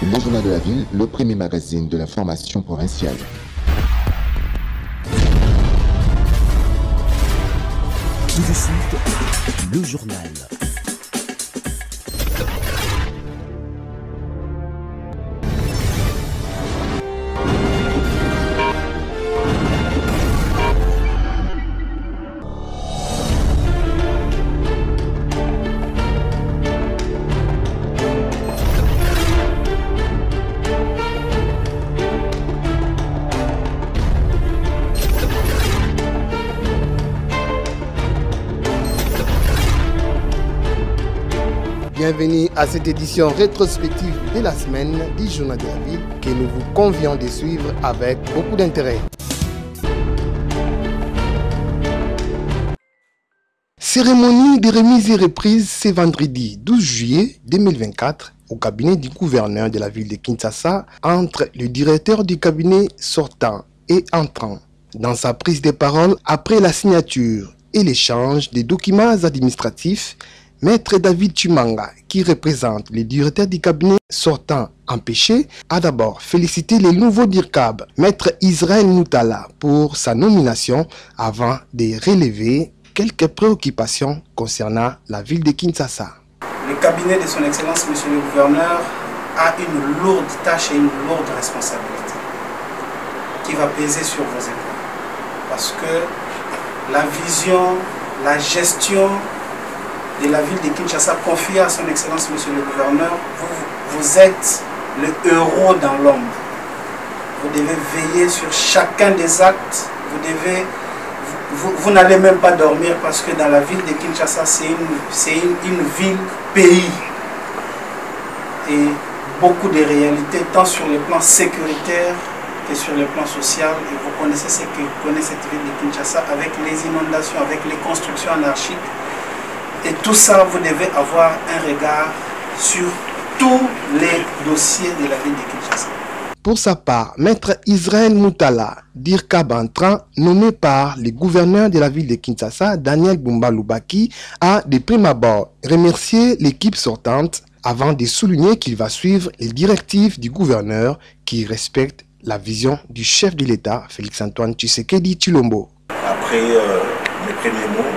Le Journal de la Ville, le premier magazine de l'information provinciale. Tout de suite, le journal. Bienvenue à cette édition rétrospective de la semaine du Journal de la Ville que nous vous convions de suivre avec beaucoup d'intérêt. Cérémonie de remise et reprise ce vendredi 12 juillet 2024 au cabinet du gouverneur de la ville de Kinshasa entre le directeur du cabinet sortant et entrant. Dans sa prise de parole après la signature et l'échange des documents administratifs, Maître David Chimanga, qui représente le directeur du cabinet sortant empêché, a d'abord félicité le nouveau DIRCAB, Maître Israël Moutala, pour sa nomination avant de relever quelques préoccupations concernant la ville de Kinshasa. Le cabinet de son Excellence, Monsieur le Gouverneur, a une lourde tâche et une lourde responsabilité qui va peser sur vos épaules. Parce que la vision, la gestion de la ville de Kinshasa confiée à son Excellence, Monsieur le Gouverneur, vous êtes le héros dans l'ombre. Vous devez veiller sur chacun des actes. Vous n'allez même pas dormir parce que dans la ville de Kinshasa, c'est une ville-pays. Et beaucoup de réalités, tant sur le plan sécuritaire que sur le plan social. Et vous connaissez ce que connaît cette ville de Kinshasa avec les inondations, avec les constructions anarchiques. Et tout ça, vous devez avoir un regard sur tous les dossiers de la ville de Kinshasa. Pour sa part, Maître Israël Moutala, DIRCAB entrant, nommé par le gouverneur de la ville de Kinshasa, Daniel Bumba Lubaki, a de prime abord remercié l'équipe sortante avant de souligner qu'il va suivre les directives du gouverneur qui respecte la vision du chef de l'État, Félix-Antoine Tshisekedi Tshilombo. Après mes premiers mots,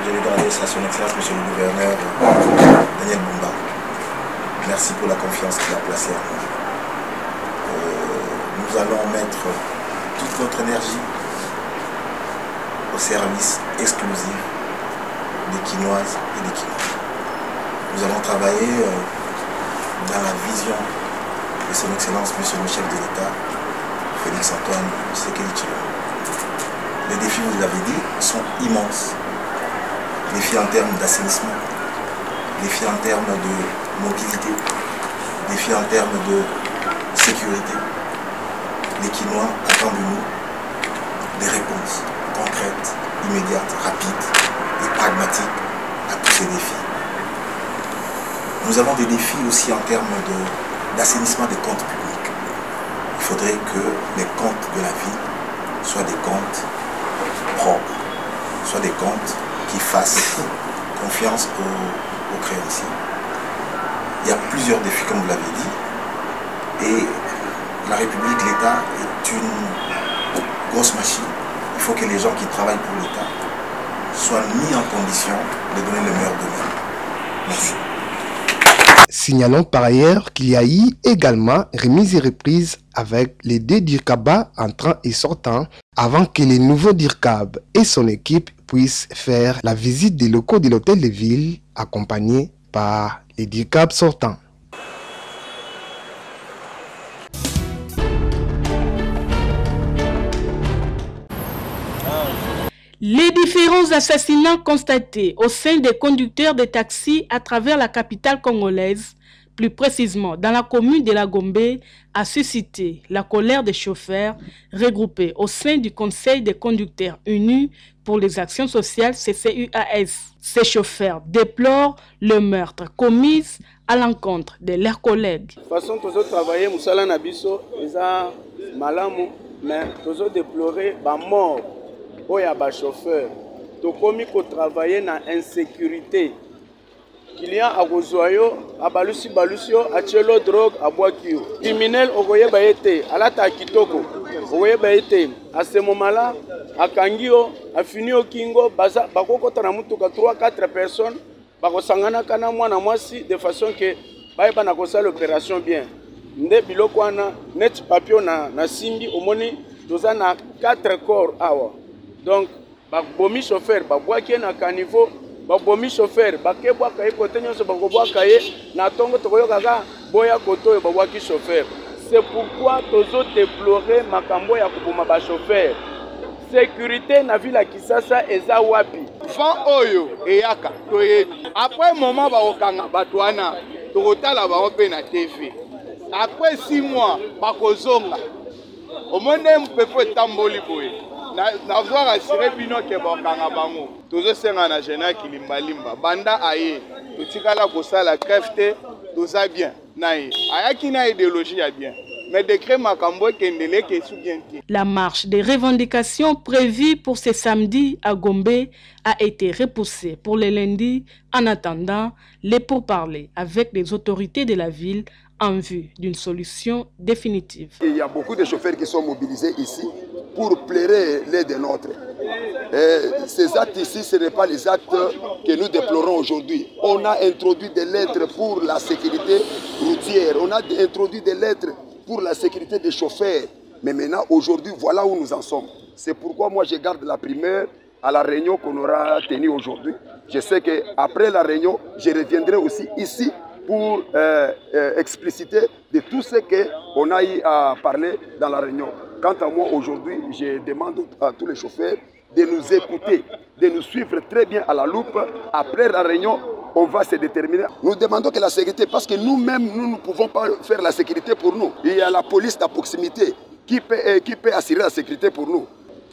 je vais donner à son Excellence, Monsieur le Gouverneur Daniel Bumba. Merci pour la confiance qu'il a placée en moi. Nous allons mettre toute notre énergie au service exclusif des Kinoises et des Kinois. Nous allons travailler dans la vision de son Excellence, Monsieur le chef de l'État, Félix-Antoine Tshisekedi Tshilombo. Les défis, vous l'avez dit, sont immenses. Défis en termes d'assainissement, défis en termes de mobilité, défis en termes de sécurité. Les Kinois attendent de nous des réponses concrètes, immédiates, rapides et pragmatiques à tous ces défis. Nous avons des défis aussi en termes d'assainissement des comptes publics. Il faudrait que les comptes de la ville soient des comptes propres, soient des comptes qui fassent confiance aux créanciers. Il y a plusieurs défis, comme vous l'avez dit, et la République, l'État est une grosse machine. Il faut que les gens qui travaillent pour l'État soient mis en condition de donner le meilleur d'eux-mêmes. Merci. Signalons par ailleurs qu'il y a eu également remise et reprise avec les deux DIRCAB entrant et sortant avant que le nouveau DIRCAB et son équipe puissent faire la visite des locaux de l'hôtel de ville accompagnés par les DIRCAB sortants. Les différents assassinats constatés au sein des conducteurs de taxis à travers la capitale congolaise, plus précisément dans la commune de la Gombe, a suscité la colère des chauffeurs regroupés au sein du Conseil des conducteurs unis pour les actions sociales CCUAS. Ces chauffeurs déplorent le meurtre commis à l'encontre de leurs collègues. De toute façon, nous avons travaillé, nous avons malamu, mais nous avons déploré la mort des chauffeurs. Nous avons travaillé dans l'insécurité. client akozwa yo abalusi yo achelo drogue abwaki yo criminel okoyeba ye te alata kitoko okoyeba ye te à ce moment-là akangi yo afini yo kingo bakokota na mutuka 3-4 personnes bakosangana kana mwana mwasi de façon que bayeba na kosala opération bien nde biloko wana net papier na simbi omoni toza na 4 corps awa donc babomi chauffeur babwaki na caniveau babomi chauffeur bakebwaka ye kote nyonso bakobwaka ye na ntongo tokoyokaka boya kote oyo babwaki chauffeur. C'est pourquoi tozo déplorer makambo ya koboma ba chauffeur. Sécurité na ville ya Kisasa eza wapi vent oyo eyaka toyebi après moment bakokanga bato wana tokotala bango mpe na TV après 6 mois bakozonga omone mpepo etamboli boye na voir assuré bino ke bakanga bango tozosenga na jena kilimbalimba banda aye totikala kosala grève te toza bien naye ayaki na idéologie ya bien. La marche des revendications prévue pour ce samedi à Gombe a été repoussée pour le lundi en attendant les pourparlers avec les autorités de la ville en vue d'une solution définitive. Il y a beaucoup de chauffeurs qui sont mobilisés ici pour plairer les des nôtres. Ces actes ici, ce n'est pas les actes que nous déplorons aujourd'hui. On a introduit des lettres pour la sécurité routière, on a introduit des lettres pour la sécurité des chauffeurs. Mais maintenant, aujourd'hui, voilà où nous en sommes. C'est pourquoi moi, je garde la primeur à la réunion qu'on aura tenue aujourd'hui. Je sais qu'après la réunion, je reviendrai aussi ici pour expliciter de tout ce qu'on a eu à parler dans la réunion. Quant à moi, aujourd'hui, je demande à tous les chauffeurs de nous écouter, de nous suivre très bien à la loupe. Après la réunion, on va se déterminer. Nous demandons que la sécurité, parce que nous-mêmes, nous ne pouvons pas faire la sécurité pour nous. Il y a la police à proximité qui peut assurer la sécurité pour nous.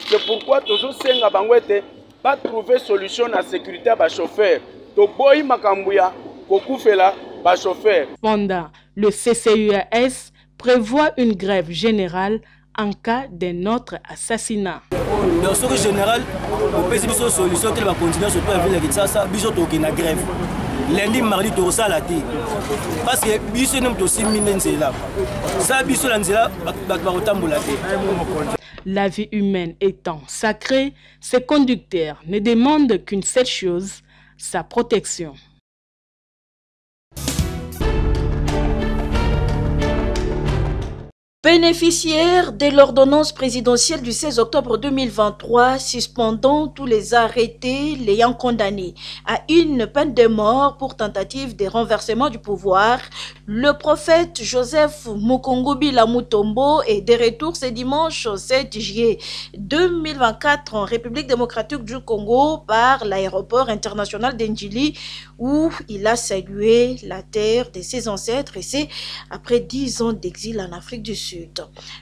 C'est pourquoi toujours senga bangwete pas trouver solution à la sécurité à chauffeur. To boy makambouya kokufela ba chauffeur. Cependant, le CCUAS prévoit une grève générale en cas d'un autre assassinat. Dans ce général, on peut essayer une solution qui va continuer surtout à ville de Kinshasa, biso toki na grève. Lundi, mardi, to sala te. Parce que biso nem to simine nzela. Ça biso la nzela ba kotambola te. La vie humaine étant sacrée, ces conducteurs ne demandent qu'une seule chose, sa protection. Bénéficiaire de l'ordonnance présidentielle du 16 octobre 2023 suspendant tous les arrêtés l'ayant condamné à une peine de mort pour tentative de renversement du pouvoir, le prophète Joseph Mukungubila Mutombo est de retour ce dimanche 7 juillet 2024 en République démocratique du Congo par l'aéroport international d'Ndjili où il a salué la terre de ses ancêtres et c'est après 10 ans d'exil en Afrique du Sud.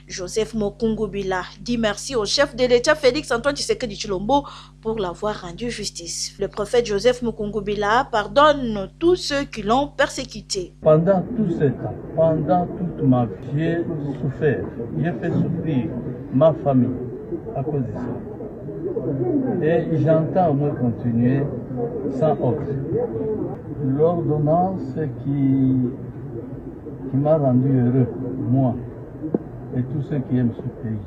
Joseph Mukungubila dit merci au chef de l'État Félix Antoine Tshisekedi Tshilombo pour l'avoir rendu justice. Le prophète Joseph Mukungubila pardonne tous ceux qui l'ont persécuté. Pendant tout ce temps, pendant toute ma vie, j'ai souffert, j'ai fait souffrir ma famille à cause de ça. Et j'entends au moins continuer sans ordre. L'ordonnance qui m'a rendu heureux, moi, et tous ceux qui aiment ce pays.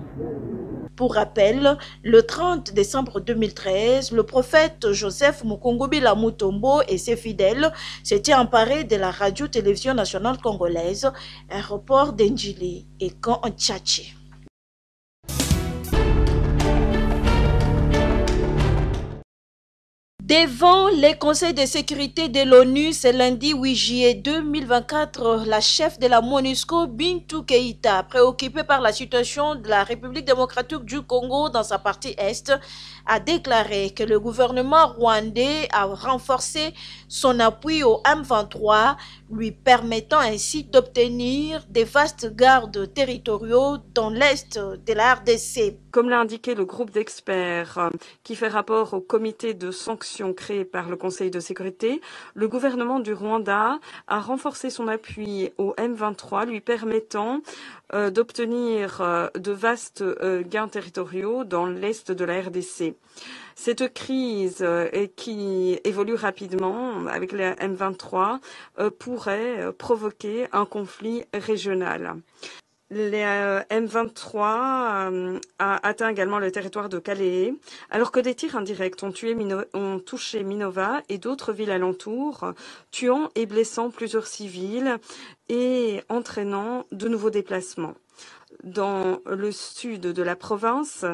Pour rappel, le 30 décembre 2013, le prophète Joseph Mukungubila Mutombo et ses fidèles s'étaient emparés de la radio-télévision nationale congolaise, aéroport d'Ndjili et camp Tchatché. Devant les conseils de sécurité de l'ONU, ce lundi 8 juillet 2024, la chef de la MONUSCO, Bintou Keïta, préoccupée par la situation de la République démocratique du Congo dans sa partie est, a déclaré que le gouvernement rwandais a renforcé son appui au M23, lui permettant ainsi d'obtenir des vastes gardes territoriaux dans l'est de la RDC. Comme l'a indiqué le groupe d'experts qui fait rapport au comité de sanctions résolution créée par le Conseil de sécurité, le gouvernement du Rwanda a renforcé son appui au M23, lui permettant d'obtenir de vastes gains territoriaux dans l'est de la RDC. Cette crise qui évolue rapidement avec les M23 pourrait provoquer un conflit régional. Les M23 a atteint également le territoire de Calais, alors que des tirs indirects ont touché Minova et d'autres villes alentours, tuant et blessant plusieurs civils et entraînant de nouveaux déplacements. Dans le sud de la province,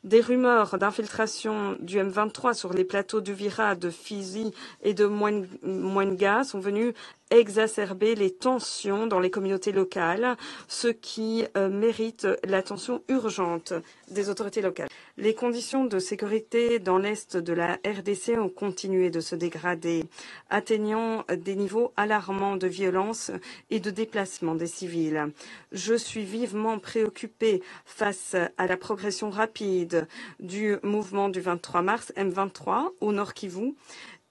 des rumeurs d'infiltration du M23 sur les plateaux du Vira, de Fizi et de Mwenga sont venus exacerber les tensions dans les communautés locales, ce qui mérite l'attention urgente des autorités locales. Les conditions de sécurité dans l'est de la RDC ont continué de se dégrader, atteignant des niveaux alarmants de violence et de déplacement des civils. Je suis vivement préoccupée face à la progression rapide du mouvement du 23 mars M23 au nord Kivu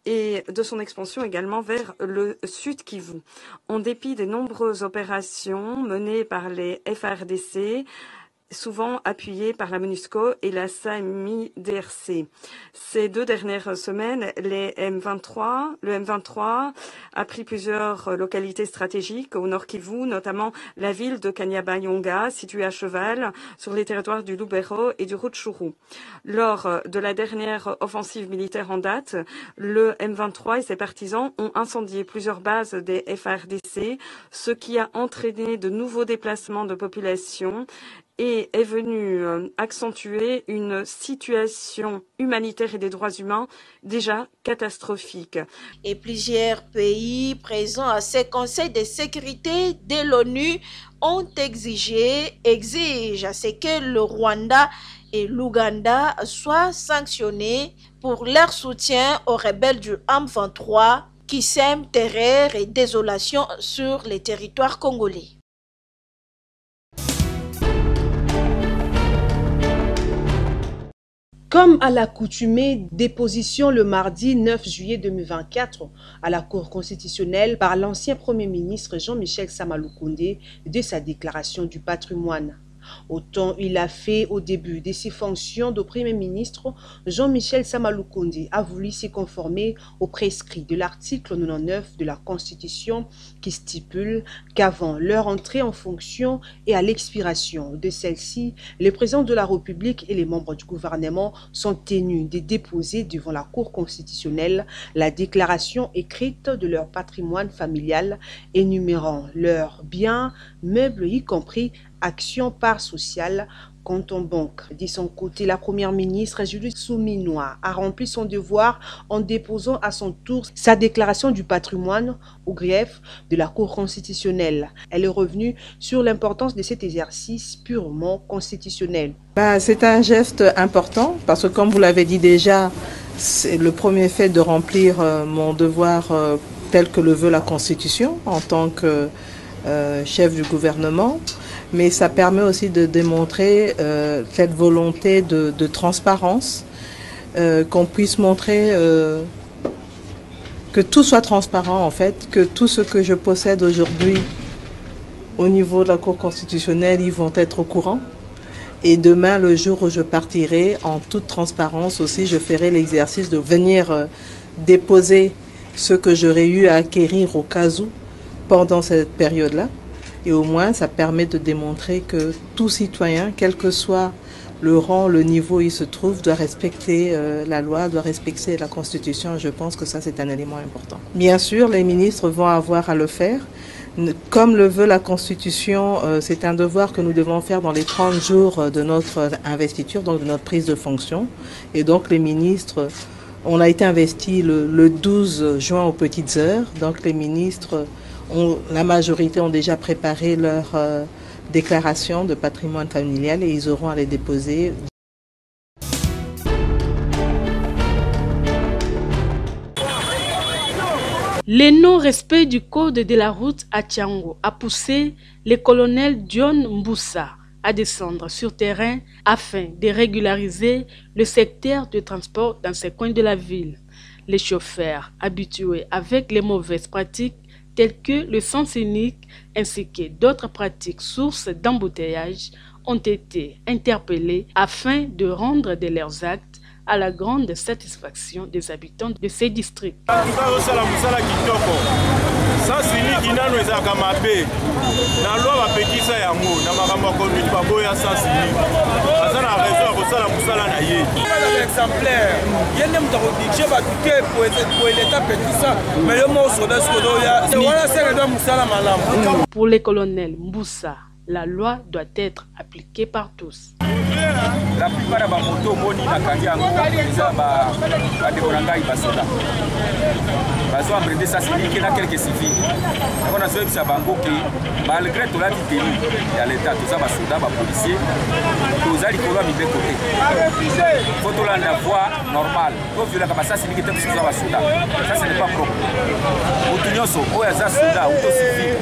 et de son expansion également vers le sud Kivu. En dépit des nombreuses opérations menées par les FARDC, souvent appuyées par la MONUSCO et la SAMI-DRC. Ces 2 dernières semaines, le M23 a pris plusieurs localités stratégiques au nord Kivu, notamment la ville de Kanyabayonga, située à cheval sur les territoires du Lubero et du Rutshuru. Lors de la dernière offensive militaire en date, le M23 et ses partisans ont incendié plusieurs bases des FARDC, ce qui a entraîné de nouveaux déplacements de population et est venu accentuer une situation humanitaire et des droits humains déjà catastrophique. Et plusieurs pays présents à ces conseils de sécurité de l'ONU exigent à ce que le Rwanda et l'Ouganda soient sanctionnés pour leur soutien aux rebelles du M23 qui sèment terreur et désolation sur les territoires congolais. Comme à l'accoutumée, déposition le mardi 9 juillet 2024 à la Cour constitutionnelle par l'ancien Premier ministre Jean-Michel Sama Lukonde de sa déclaration du patrimoine. Autant il a fait au début de ses fonctions de Premier ministre, Jean-Michel Sama Lukonde a voulu s'y conformer aux prescrits de l'article 99 de la Constitution qui stipule qu'avant leur entrée en fonction et à l'expiration de celle-ci, le président de la République et les membres du gouvernement sont tenus de déposer devant la Cour constitutionnelle la déclaration écrite de leur patrimoine familial énumérant leurs biens, meubles y compris actions par sociale, compte en banque. De son côté, la première ministre Judith Suminwa a rempli son devoir en déposant à son tour sa déclaration du patrimoine au greffe de la Cour constitutionnelle. Elle est revenue sur l'importance de cet exercice purement constitutionnel. C'est un geste important parce que, comme vous l'avez dit déjà, c'est le premier fait de remplir mon devoir tel que le veut la Constitution en tant que chef du gouvernement. Mais ça permet aussi de démontrer cette volonté de transparence, qu'on puisse montrer que tout soit transparent en fait, que tout ce que je possède aujourd'hui au niveau de la Cour constitutionnelle, ils vont être au courant. Et demain, le jour où je partirai, en toute transparence aussi, je ferai l'exercice de venir déposer ce que j'aurais eu à acquérir au cas où pendant cette période-là. Et au moins, ça permet de démontrer que tout citoyen, quel que soit le rang, le niveau où il se trouve, doit respecter la loi, doit respecter la Constitution. Je pense que ça, c'est un élément important. Bien sûr, les ministres vont avoir à le faire. Comme le veut la Constitution, c'est un devoir que nous devons faire dans les 30 jours de notre investiture, donc de notre prise de fonction. Et donc, les ministres, on a été investis le 12 juin aux petites heures. Donc, les ministres... la majorité ont déjà préparé leur déclaration de patrimoine familial et ils auront à les déposer. Le non-respect du code de la route à Tiango a poussé le colonel John Mboussa à descendre sur terrain afin de régulariser le secteur de transport dans ces coins de la ville. Les chauffeurs habitués avec les mauvaises pratiques telles que le sens unique ainsi que d'autres pratiques sources d'embouteillage ont été interpellés afin de rendre de leurs actes à la grande satisfaction des habitants de ces districts. Pour les colonels Mboussa, la loi doit être appliquée par tous. La plupart des motos moni na kangia déjà ba décolanga ibasoda. Bazo emprunter ça c'est qui na quelques civils. On a souhaité ça bango que malgré tout la tenu il y a l'état tout ça ba soda ba policier. Tous ali ko mi côté. Faut la na voie normale. Faut violer comme ça c'est qui tout ça ba soda. Ça ce n'est pas propre. Utunyoso o ya za soda ou to civil.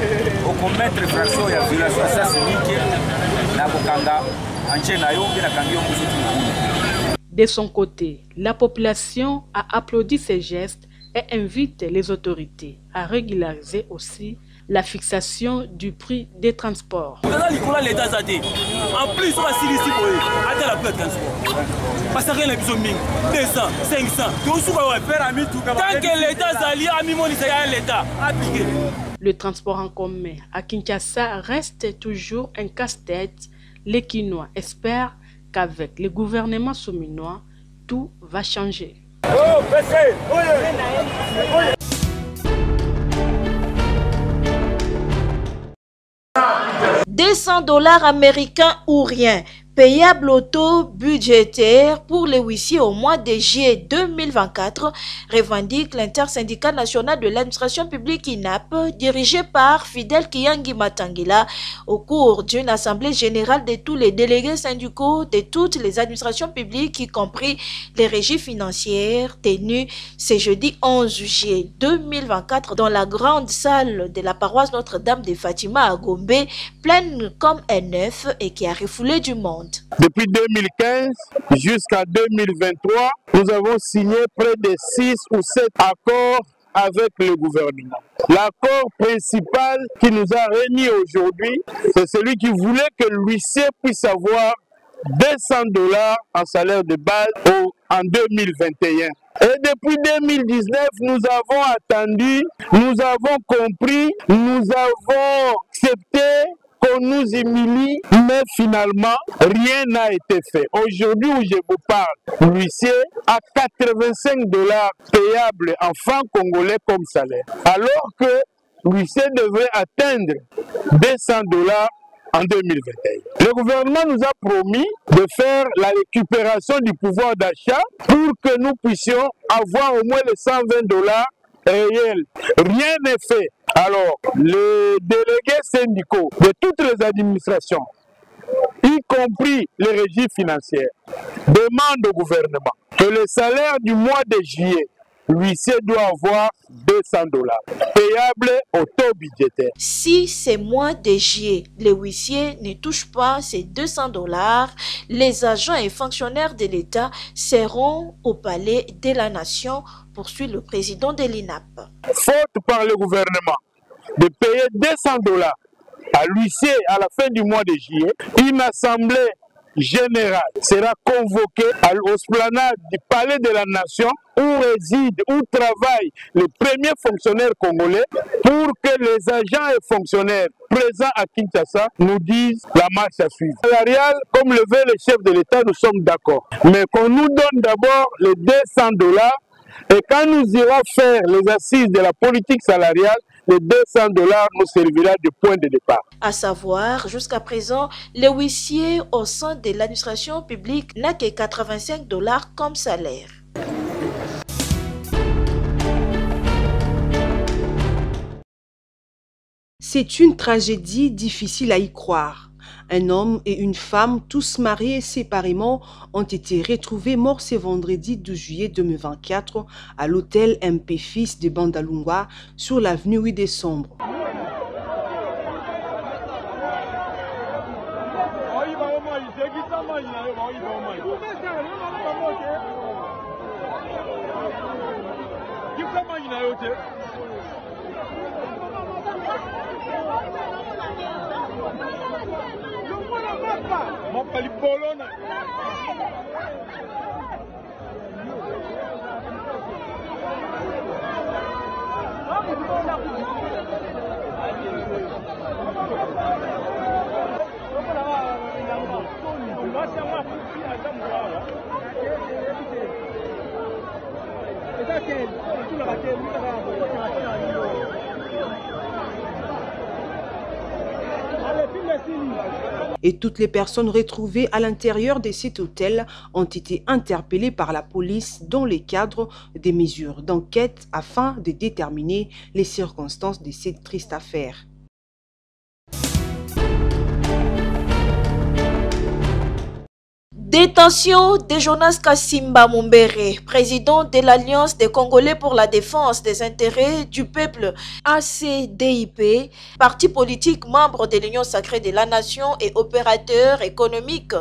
Au commettre infraction ya violation ça c'est qui na bokanga. De son côté, la population a applaudi ces gestes et invite les autorités à régulariser aussi la fixation du prix des transports. En plus, on va s'y ici pour aller à la plaque transport. Parce que rien n'est besoin de 200, 500. Tant que l'État s'allie à l'État, appliqué. Le transport en commun à Kinshasa reste toujours un casse-tête. Les Kinois espèrent qu'avec le gouvernement souminois, tout va changer. 200 $ américains ou rien. Payable au taux budgétaire pour les huissiers au mois de juillet 2024, revendique l'intersyndicale nationale de l'administration publique INAP, dirigée par Fidel Kiyangi Matangila, au cours d'une assemblée générale de tous les délégués syndicaux de toutes les administrations publiques, y compris les régies financières, tenues ce jeudi 11 juillet 2024 dans la grande salle de la paroisse Notre-Dame de Fatima à Gombe, pleine comme un œuf et qui a refoulé du monde. Depuis 2015 jusqu'à 2023, nous avons signé près de 6 ou 7 accords avec le gouvernement. L'accord principal qui nous a réunis aujourd'hui, c'est celui qui voulait que l'huissier puisse avoir 200 $ en salaire de base en 2021. Et depuis 2019, nous avons attendu, nous avons compris, nous avons accepté qu'on nous humilie, mais finalement, rien n'a été fait. Aujourd'hui où je vous parle, l'huissier a 85 $ payables en francs congolais comme salaire, alors que l'huissier devrait atteindre 200 $ en 2021. Le gouvernement nous a promis de faire la récupération du pouvoir d'achat pour que nous puissions avoir au moins les 120 $ réels. Rien n'est fait. Alors, les délégués syndicaux de toutes les administrations, y compris les régies financières, demandent au gouvernement que le salaire du mois de juillet, l'huissier doit avoir 200 $ payables au taux budgétaire. Si ces mois de juillet, les huissiers ne touchent pas ces 200 $, les agents et fonctionnaires de l'État seront au palais de la nation, poursuit le président de l'INAP. Faute par le gouvernement de payer 200 $ à l'huissier à la fin du mois de juillet, une assemblée générale sera convoquée à l'esplanade du palais de la nation où résident, où travaillent les premiers fonctionnaires congolais pour que les agents et fonctionnaires présents à Kinshasa nous disent la marche à suivre. Salarial, comme le veut le chef de l'État, nous sommes d'accord. Mais qu'on nous donne d'abord les 200 $. Et quand nous irons faire les assises de la politique salariale, les 200 $ nous servira de point de départ. À savoir, jusqu'à présent, le huissier au sein de l'administration publique n'a que 85 $ comme salaire. C'est une tragédie difficile à y croire. Un homme et une femme, tous mariés séparément, ont été retrouvés morts ce vendredi 12 juillet 2024 à l'hôtel MP Fils de Bandalungwa sur l'avenue 8 décembre. Et toutes les personnes retrouvées à l'intérieur de cet hôtel ont été interpellées par la police dans le cadre des mesures d'enquête afin de déterminer les circonstances de cette triste affaire. Détention de Jonas Kassimba Mumbere, président de l'Alliance des Congolais pour la défense des intérêts du peuple ACDIP, parti politique membre de l'Union sacrée de la nation et opérateur économique.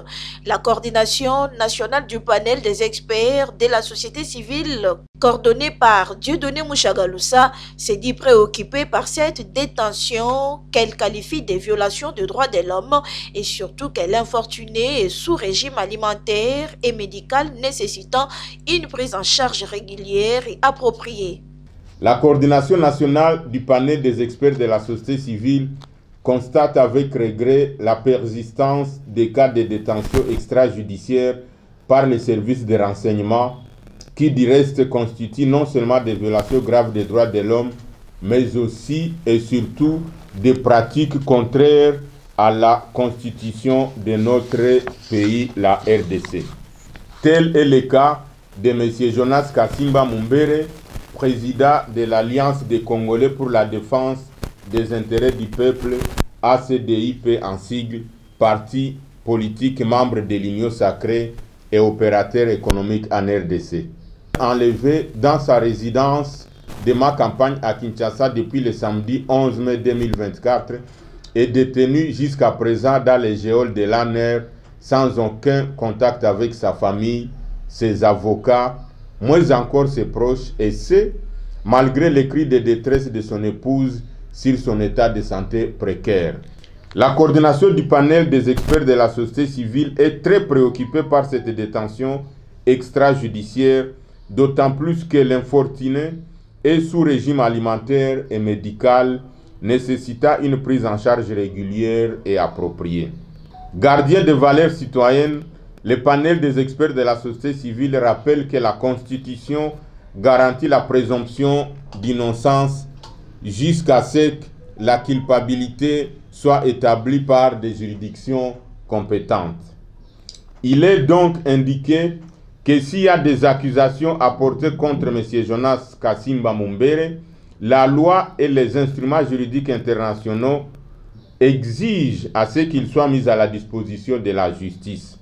La coordination nationale du panel des experts de la société civile, coordonnée par Dieudonné Mouchagaloussa, s'est dit préoccupée par cette détention qu'elle qualifie de violation des droits de l'homme et surtout qu'elle infortunée est sous régime alimentaire et médical nécessitant une prise en charge régulière et appropriée. La coordination nationale du panel des experts de la société civile constate avec regret la persistance des cas de détention extrajudiciaire par les services de renseignement qui du reste constituent non seulement des violations graves des droits de l'homme, mais aussi et surtout des pratiques contraires à la constitution de notre pays, la RDC. Tel est le cas de M. Jonas Kassimba Mumbere, président de l'Alliance des Congolais pour la défense des intérêts du peuple, ACDIP en sigle, parti politique membre de l'Union sacrée et opérateur économique en RDC. Enlevé dans sa résidence de ma campagne à Kinshasa depuis le samedi 11 mai 2024, est détenu jusqu'à présent dans les geôles de l'ANER sans aucun contact avec sa famille, ses avocats, moins encore ses proches, et c'est malgré les cris de détresse de son épouse sur son état de santé précaire. La coordination du panel des experts de la société civile est très préoccupée par cette détention extrajudiciaire, d'autant plus que l'infortuné est sous régime alimentaire et médical nécessitant une prise en charge régulière et appropriée. Gardien de valeurs citoyennes, le panel des experts de la société civile rappelle que la Constitution garantit la présomption d'innocence jusqu'à ce que la culpabilité soit établie par des juridictions compétentes. Il est donc indiqué que s'il y a des accusations apportées contre M. Jonas Kassimba Mumbere, la loi et les instruments juridiques internationaux exigent à ce qu'il soit mis à la disposition de la justice.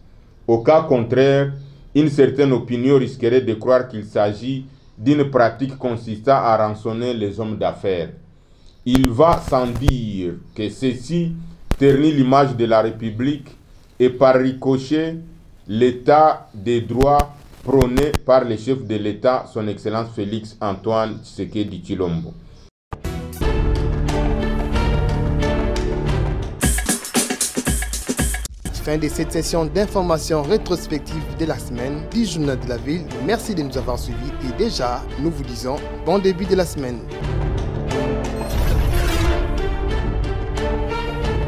Au cas contraire, une certaine opinion risquerait de croire qu'il s'agit d'une pratique consistant à rançonner les hommes d'affaires. Il va sans dire que ceci ternit l'image de la République et par ricochet l'état des droits prôné par le chef de l'État, son Excellence Félix Antoine Tshisekedi Tshilombo. Fin de cette session d'information rétrospective de la semaine du Journal de la Ville. Merci de nous avoir suivis et déjà, nous vous disons bon début de la semaine.